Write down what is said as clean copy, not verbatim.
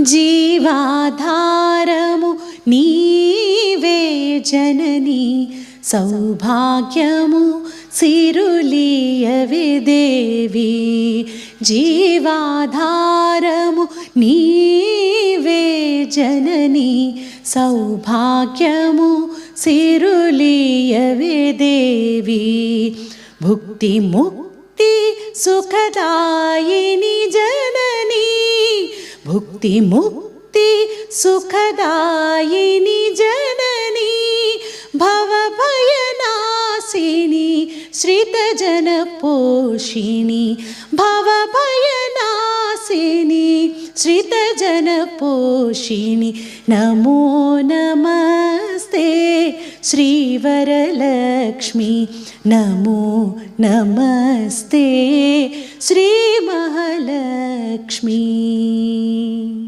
జీవాధారము నీవే జనని సౌభాగ్యము సిరులియవే దేవి. జీవాధారము నీవే జనని సౌభాగ్యము సిరులియవే దేవి. భుక్తి ముక్తి సుఖదాయిని జనని భుక్తి ముక్తి సుఖదాయిని జనని భవభయనాశిని శ్రితజన పోషిణి భవభయనాశిని శ్రితజన పోషిణి. నమో నమస్తే శ్రీవరలక్ష్మి నమో నమస్తే శ్రీ మహాలక్ష్మి.